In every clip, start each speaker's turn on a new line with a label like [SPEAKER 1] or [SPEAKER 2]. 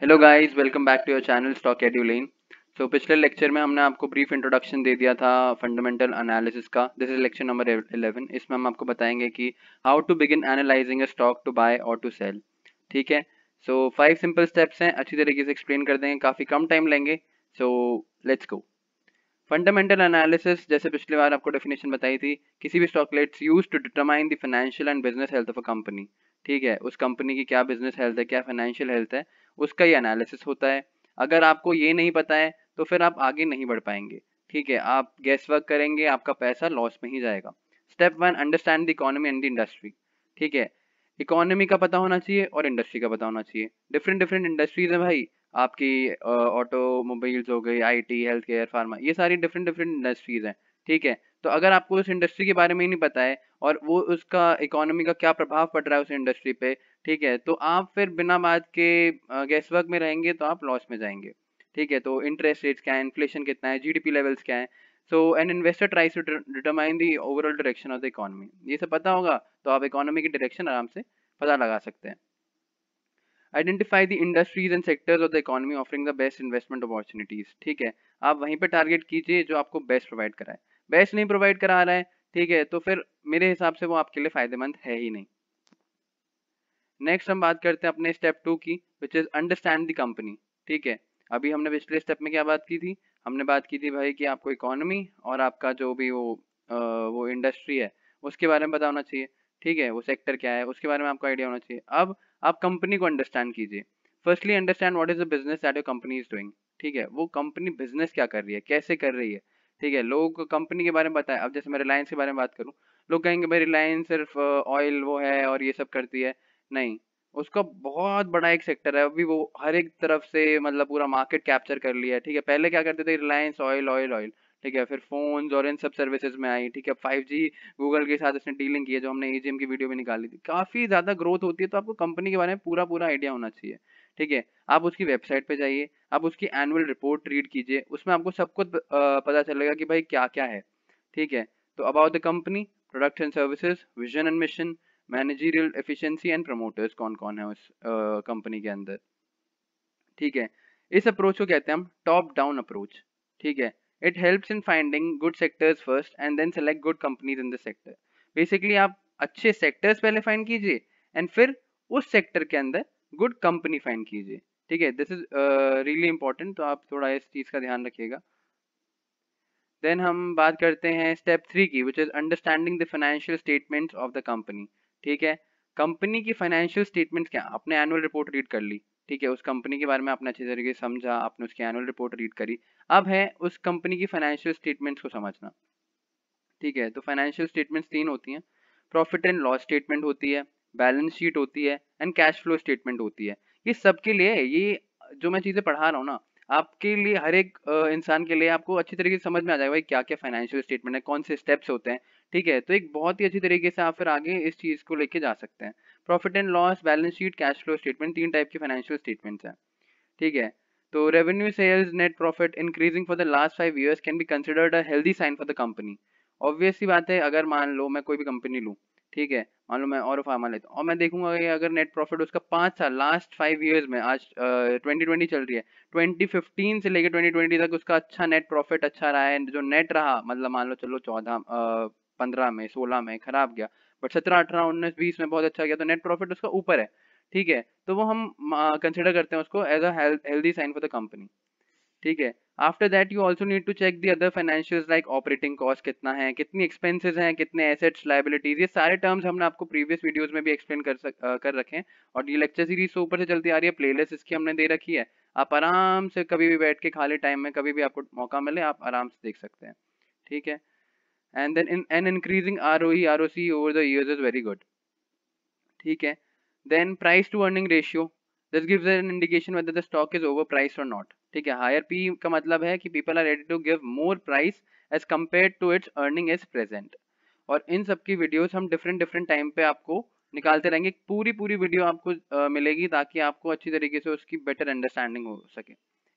[SPEAKER 1] Hello guys, welcome back to your channel stock Edulane. So पिछले lecture में हमने आपको ब्रीफ इंट्रोडक्शन दे दिया था फंडामेंटल एनालिसिस का। This is lecture number 11। इसमें हम आपको बताएंगे कि how to begin analysing a stock to buy और टू सेल। ठीक है, सो 5 सिंपल स्टेप्स हैं, अच्छी तरीके से एक्सप्लेन कर देंगे, काफ़ी कम टाइम लेंगे। So let's go. Fundamental analysis, जैसे पिछली बार आपको डेफिनेशन बताई थी, किसी भी stock let's use to determine the financial and business health of a company. ठीक है, उस कंपनी की क्या बिजनेस हेल्थ है, क्या फाइनेंशियल हेल्थ है, उसका ये एनालिसिस होता है। अगर आपको ये नहीं पता है तो फिर आप आगे नहीं बढ़ पाएंगे। ठीक है, आप गैस वर्क करेंगे, आपका पैसा लॉस में ही जाएगा। Step 1, understand the economy and the industry. ठीक है, इकोनॉमी का पता होना चाहिए और इंडस्ट्री का पता होना चाहिए। डिफरेंट डिफरेंट इंडस्ट्रीज है भाई, आपकी ऑटोमोबाइल्स हो गई, आईटी, हेल्थ केयर, फार्मा, ये सारी डिफरेंट डिफरेंट इंडस्ट्रीज हैं। ठीक है, तो अगर आपको उस इंडस्ट्री के बारे में ही नहीं पता है और वो उसका इकोनॉमी का क्या प्रभाव पड़ रहा है उस इंडस्ट्री पे, ठीक है, तो आप फिर बिना बात के गैस वर्क में रहेंगे तो आप लॉस में जाएंगे। ठीक है, तो इंटरेस्ट रेट्स क्या है, इन्फ्लेशन कितना है, जीडीपी लेवल्स क्या है। So an investor tries to determine the overall direction of the economy. ये सब पता होगा तो आप इकोनॉमी की डायरेक्शन आराम से पता लगा सकते हैं। Identify the industries and sectors of the economy offering the best investment opportunities. ठीक है, आप वहीं पे टारगेट कीजिए जो आपको बेस्ट प्रोवाइड कराए। बेस्ट नहीं प्रोवाइड करा रहा है, ठीक है, तो फिर मेरे हिसाब से वो आपके लिए फायदेमंद है ही नहीं। नेक्स्ट हम बात करते हैं अपने स्टेप 2 की, which is understand the company. ठीक है, अभी हमने पिछले स्टेप में क्या बात की थी, हमने बात की थी भाई कि आपको इकोनॉमी और आपका जो भी वो इंडस्ट्री है उसके बारे में पता होना चाहिए। ठीक है, वो सेक्टर क्या है उसके बारे में आपको आइडिया होना चाहिए। अब आप कंपनी को अंडरस्टैंड कीजिए। Firstly understand what is the business that your company is doing. ठीक है, वो कंपनी बिजनेस क्या कर रही है, कैसे कर रही है। ठीक है, लोग कंपनी के बारे में बताएं। अब जैसे मैं रिलायंस के बारे में बात करूं, लोग कहेंगे भाई रिलायंस सिर्फ ऑयल वो है और ये सब करती है। नहीं, उसका बहुत बड़ा एक सेक्टर है, अभी वो हर एक तरफ से मतलब पूरा मार्केट कैप्चर कर लिया है। ठीक है, पहले क्या करते थे, रिलायंस ऑयल ऑयल ऑयल। ठीक है, फिर फोन्स और इन सब सर्विसेज में आई। ठीक है, 5G गूगल के साथ इसने डीलिंग की है, जो हमने एजीएम की वीडियो में निकाली थी। काफी ज्यादा ग्रोथ होती है, तो आपको कंपनी के बारे में पूरा पूरा आइडिया होना चाहिए। ठीक है, आप उसकी वेबसाइट पे जाइए, आप उसकी एनुअल रिपोर्ट रीड कीजिए, उसमें आपको सब कुछ पता चलेगा कि भाई क्या क्या है। ठीक है, तो about the company, products and services, vision and mission, managerial efficiency and promoters कौन कौन है उस कंपनी के अंदर। ठीक है, इस अप्रोच को कहते हैं हम टॉप डाउन अप्रोच। ठीक है, it helps in finding good sectors first and then select good companies in the sector. Basically आप अच्छे सेक्टर्स पहले फाइंड कीजिए एंड फिर उस सेक्टर के अंदर गुड कंपनी फाइंड कीजिए। ठीक है, दिस इज रियली इंपॉर्टेंट, तो आप थोड़ा इस चीज का ध्यान रखिएगा। देन हम बात करते हैं स्टेप 3 की, which is understanding the financial statements of the company. ठीक है, कंपनी की फाइनेंशियल स्टेटमेंट्स क्या, आपने एनुअल रिपोर्ट रीड कर ली। ठीक है, उस कंपनी के बारे में आपने अच्छे तरीके से समझा, आपने उसकी एनुअल रिपोर्ट रीड करी। अब है उस कंपनी की फाइनेंशियल स्टेटमेंट्स को समझना। ठीक है, तो फाइनेंशियल स्टेटमेंट्स 3 होती हैं। प्रॉफिट एंड लॉस स्टेटमेंट होती है, बैलेंस शीट होती है एंड कैश फ्लो स्टेटमेंट होती है। ये सबके लिए ये जो मैं चीज़ें पढ़ा रहा हूँ ना, आपके लिए हर एक इंसान के लिए आपको अच्छी तरीके से समझ में आ जाएगा भाई क्या क्या फाइनेंशियल स्टेटमेंट है, कौन से स्टेप्स होते हैं। ठीक है, तो एक बहुत ही अच्छी तरीके से आप फिर आगे इस चीज़ को लेके जा सकते हैं। Profit and loss, balance sheet, cash flow statement, 3 type के फाइनेंशियल स्टेटमेंट्स हैं। ठीक है, तो revenue, sales, net profit increasing for the last 5 years can be considered a healthy sign for the company. Obvious सी बात है, अगर मान लो मैं कोई भी कंपनी लूँ, ठीक है, मान लो मैं और फार्मा लेता हूँ और मैं देखूंगा कि अगर नेट प्रॉफिट उसका 5 साल, लास्ट 5 years में, आज 2020 चल रही है, 2015 से लेकर 2020 तक उसका अच्छा नेट प्रॉफिट अच्छा रहा है, जो नेट रहा मतलब मान लो चलो 15 में, 16 में खराब गया, बट 17, 18, 19, 20 में बहुत अच्छा गया, तो नेट प्रॉफिट उसका ऊपर है। ठीक है, तो वो हम कंसिडर करते हैं उसको as a healthy sign for the company. ठीक है, after that you also need to check the other financials like operating cost कितना है, कितनी एक्सपेंसेस हैं, कितने एसेट्स, लाइबिलिटीज, ये सारे टर्म्स हमने आपको प्रीवियस वीडियोस में भी एक्सप्लेन कर रखे हैं। और ये लेक्चर सीरीज तो ऊपर से चलती आ रही है, प्लेलिस्ट इसकी हमने दे रखी है। आप आराम से कभी भी बैठ के खाली टाइम में कभी भी आपको मौका मिले आप आराम से देख सकते हैं। ठीक है, and then in an increasing ROE ROC over the years is very good. ठीक है, then price to earning ratio, this gives an indication whether the stock is over price और नॉट। ठीक है, हायर पी का मतलब है कि people are ready to give more price as compare to its earning as present. और इन सब की वीडियोस हम डिफरेंट डिफरेंट टाइम पे आपको निकालते रहेंगे, पूरी पूरी वीडियो आपको मिलेगी ताकि आपको अच्छी तरीके से उसकी बेटर अंडरस्टैंडिंग हो सके।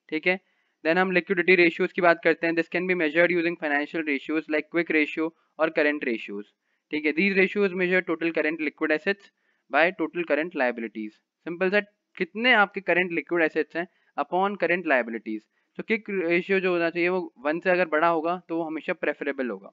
[SPEAKER 1] ठीक है, देन हम लिक्विडिटी रेशियोज की बात करते हैं। This can be measured using financial ratios like quick ratio और करंट रेशियोज। ठीक है, these ratios measure total current liquid assets by total current liabilities। Simple सा कितने आपके करंट लिक्विड एसेट्स हैं अपॉन करंट लायबिलिटीज। तो क्विक रेशियो जो होना चाहिए वो 1 से अगर बड़ा होगा तो वो हमेशा प्रेफरेबल होगा।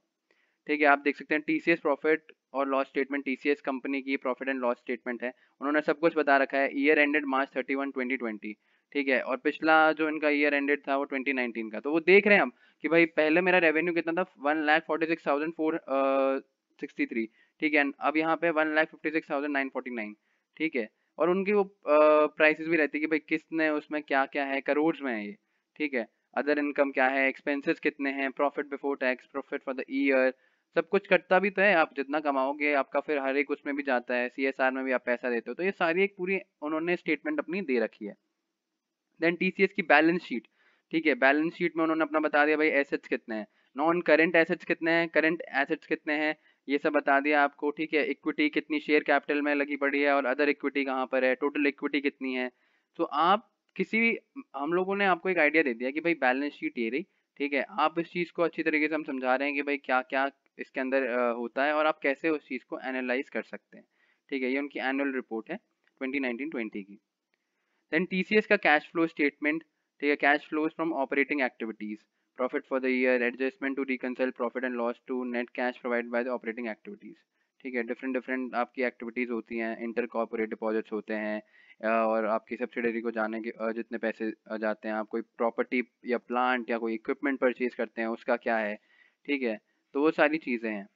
[SPEAKER 1] ठीक है, आप देख सकते हैं टीसीएस प्रॉफिट और लॉस स्टेटमेंट, टीसीएस कंपनी की प्रॉफिट एंड लॉस स्टेटमेंट है, उन्होंने सब कुछ बता रखा है। ईयर एंडेड मार्च 31 2020। ठीक है, और पिछला जो इनका ईयर एंडेड था वो 2019 का। तो वो देख रहे हैं हम कि भाई पहले मेरा रेवेन्यू कितना था, 1,46,463। ठीक है, अब यहाँ पे 1,56,949। ठीक है, और उनकी वो प्राइसेस भी रहती है कि भाई किसने उसमें क्या क्या है, करोड़ में है ये। ठीक है, अदर इनकम क्या है, एक्सपेंसेस कितने हैं, profit before tax, profit for the year, सब कुछ कटता भी तो है। आप जितना कमाओगे आपका फिर हर एक उसमें भी जाता है, सीएसआर में भी आप पैसा देते हो। तो ये सारी एक पूरी उन्होंने स्टेटमेंट अपनी दे रखी है। देन टीसीएस की बैलेंस शीट। ठीक है, बैलेंस शीट में उन्होंने अपना बता दिया भाई एसेट्स कितने हैं, नॉन करंट एसेट्स कितने हैं, करंट एसेट्स कितने हैं, ये सब बता दिया आपको। ठीक है, इक्विटी कितनी शेयर कैपिटल में लगी पड़ी है और अदर इक्विटी कहाँ पर है, टोटल इक्विटी कितनी है। तो आप किसी भी, हम लोगों ने आपको एक आइडिया दे दिया कि भाई बैलेंस शीट ये रही। ठीक है, आप इस चीज़ को अच्छी तरीके से हम समझा रहे हैं कि भाई क्या क्या इसके अंदर होता है और आप कैसे उस चीज़ को एनालाइज कर सकते हैं। ठीक है, ये उनकी एनुअल रिपोर्ट है 2019-20 की। देन टीसीएस का कैश फ्लो स्टेटमेंट। ठीक है, cash flows from operating activities, profit for the year, adjustment to reconcile profit and loss to net cash provide by the operating activities. ठीक है, डिफरेंट डिफरेंट आपकी activities होती हैं, inter corporate deposits होते हैं, और आपकी सब्सिडरी को जाने के जितने पैसे जाते हैं, आप कोई प्रॉपर्टी या प्लांट या कोई इक्विपमेंट परचेज करते हैं उसका क्या है। ठीक है, तो वो सारी चीज़ें हैं।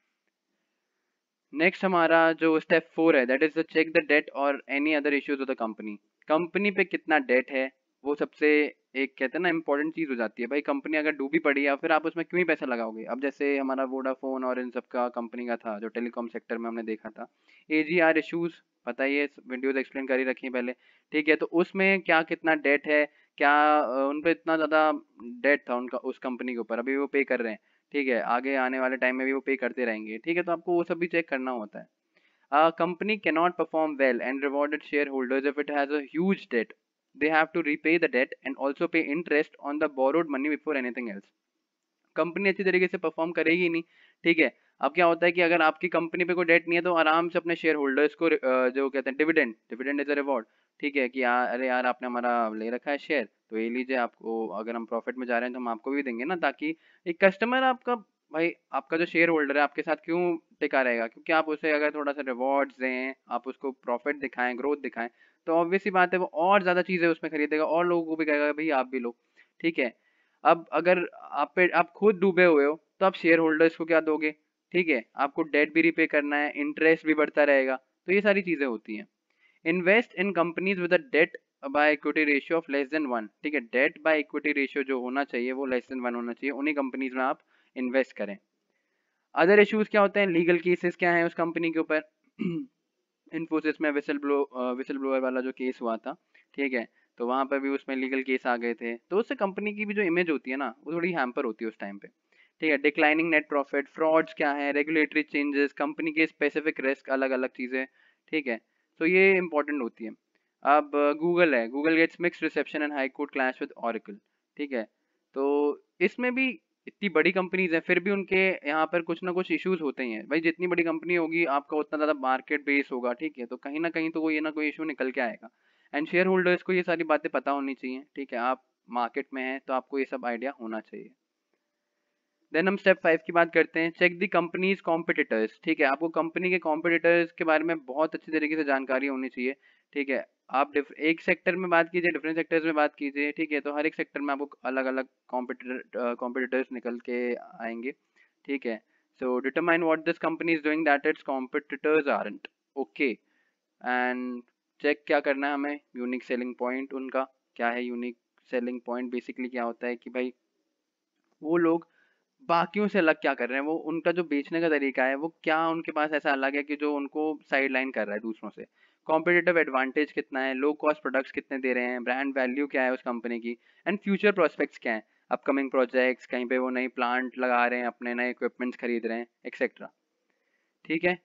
[SPEAKER 1] नेक्स्ट हमारा जो स्टेप 4 है, that is the check the debt और any other issues of the company. Company पे कितना डेट है, वो सबसे एक कहते हैं ना इंपॉर्टेंट चीज हो जाती है। भाई कंपनी अगर डूबी पड़ी है फिर आप उसमें क्यों ही पैसा लगाओगे। अब जैसे हमारा वोडाफोन और इन सब का कंपनी का था जो टेलीकॉम सेक्टर में हमने देखा था, एजीआर इश्यूज, पता ही है, वीडियोज एक्सप्लेन कर ही रखी है पहले। ठीक है, तो उसमें क्या कितना डेट है, क्या उन पर इतना ज़्यादा डेट था उनका उस कंपनी के ऊपर, अभी वो पे कर रहे हैं। ठीक है, आगे आने वाले टाइम में भी वो पे करते रहेंगे। ठीक है, तो आपको वो सब भी चेक करना होता है। A company cannot perform well and reward its shareholders if it has a huge debt. They have to repay the debt and also pay interest on the borrowed money before anything else. Company अच्छी तरीके से perform करेगी नहीं। ठीक है, अब क्या होता है कि अगर आपकी कंपनी पे कोई डेट नहीं है तो आराम से अपने शेयर होल्डर्स को जो कहते हैं dividend, dividend is a reward. ठीक है, कि यार अरे यार आपने हमारा ले रखा है शेयर, तो ये लीजिए, आपको अगर हम प्रॉफिट में जा रहे हैं तो हम आपको भी देंगे ना, ताकि एक कस्टमर आपका, भाई आपका जो शेयर होल्डर है आपके साथ क्यों टिका रहेगा, क्योंकि आप उसे अगर थोड़ा सा रिवॉर्ड्स दें, आप उसको प्रॉफिट दिखाएं, ग्रोथ दिखाएं, तो ऑब्वियस सी बात है वो और ज़्यादा चीज़ें उसमें खरीदेगा और लोगों को भी कहेगा भाई आप भी लो। ठीक है, अब अगर आप खुद डूबे हुए हो तो आप शेयर होल्डर्स को क्या दोगे। ठीक है, आपको डेट भी रिपे करना है, इंटरेस्ट भी बढ़ता रहेगा, तो ये सारी चीज़ें होती हैं। Invest in companies with a debt by equity ratio of less than 1। ठीक है, डेट बाय इक्विटी रेशियो जो होना चाहिए वो लेस देन 1 होना चाहिए, उन्हीं कंपनीज में आप इन्वेस्ट करें। अदर इश्यूज क्या होते हैं, लीगल केसेस क्या हैं उस कंपनी के ऊपर। इन्फोसिस में विसल ब्लोअर वाला जो केस हुआ था। ठीक है, तो वहाँ पर भी उसमें लीगल केस आ गए थे, तो उससे कंपनी की भी जो इमेज होती है ना वो थोड़ी हैम्पर होती है उस टाइम पे। ठीक है, डिक्लाइनिंग नेट प्रॉफिट, फ्रॉड्स क्या है, रेगुलेटरी चेंजेस, कंपनी के स्पेसिफिक रिस्क, अलग अलग चीज़ें। ठीक है, तो ये इंपॉर्टेंट होती है। अब गूगल है, Google gets mixed reception and high court clash with Oracle. ठीक है, तो इसमें भी इतनी बड़ी कंपनीज हैं फिर भी उनके यहाँ पर कुछ ना कुछ इश्यूज होते ही हैं। भाई जितनी बड़ी कंपनी होगी आपका उतना ज़्यादा मार्केट बेस होगा। ठीक है, तो कहीं ना कहीं तो कोई ना कोई इशू निकल के आएगा, एंड शेयर होल्डर्स को ये सारी बातें पता होनी चाहिए। ठीक है, आप मार्केट में हैं तो आपको ये सब आइडिया होना चाहिए। देन हम स्टेप 5 की बात करते हैं, चेक दी कंपनीज कॉम्पिटिटर्स। ठीक है, आपको कंपनी के कॉम्पिटिटर्स के बारे में बहुत अच्छी तरीके से जानकारी होनी चाहिए। ठीक है, आप एक सेक्टर में बात कीजिए, डिफरेंट सेक्टर्स में बात कीजिए। ठीक है, तो हर एक सेक्टर में आपको अलग अलग कॉम्पिटिटर्स निकल के आएंगे। ठीक है, so determine what this company is doing that its competitors aren't. Okay, and check क्या करना है हमें, यूनिक सेलिंग पॉइंट उनका क्या है। यूनिक सेलिंग पॉइंट बेसिकली क्या होता है कि भाई वो लोग बाकियों से अलग क्या कर रहे हैं, वो उनका जो बेचने का तरीका है वो क्या उनके पास ऐसा अलग है कि जो उनको साइड लाइन कर रहा है दूसरों से। कॉम्पिटिटिव एडवांटेज कितना है, लो कॉस्ट प्रोडक्ट्स कितने दे रहे हैं, ब्रांड वैल्यू क्या है उस कंपनी की, एंड फ्यूचर प्रोस्पेक्ट्स क्या है, अपकमिंग प्रोजेक्ट्स, कहीं पे वो नई प्लांट लगा रहे हैं, अपने नए इक्विपमेंट्स खरीद रहे हैं, एक्सेट्रा। ठीक है,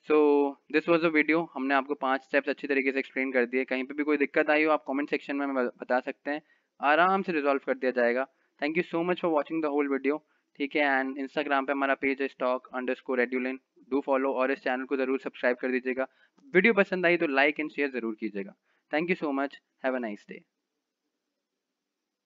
[SPEAKER 1] so this was a video, हमने आपको 5 स्टेप्स अच्छी तरीके से एक्सप्लेन कर दिए। कहीं पे भी कोई दिक्कत आई हो आप कमेंट सेक्शन में हमें बता सकते हैं, आराम से रिजॉल्व कर दिया जाएगा। Thank you so much for watching the whole video. ठीक है, एंड इंस्टाग्राम पे हमारा पेज है stock_eduline, डू फॉलो, और इस चैनल को ज़रूर सब्सक्राइब कर दीजिएगा। वीडियो पसंद आई तो लाइक एंड शेयर ज़रूर कीजिएगा। Thank you so much, have a nice day.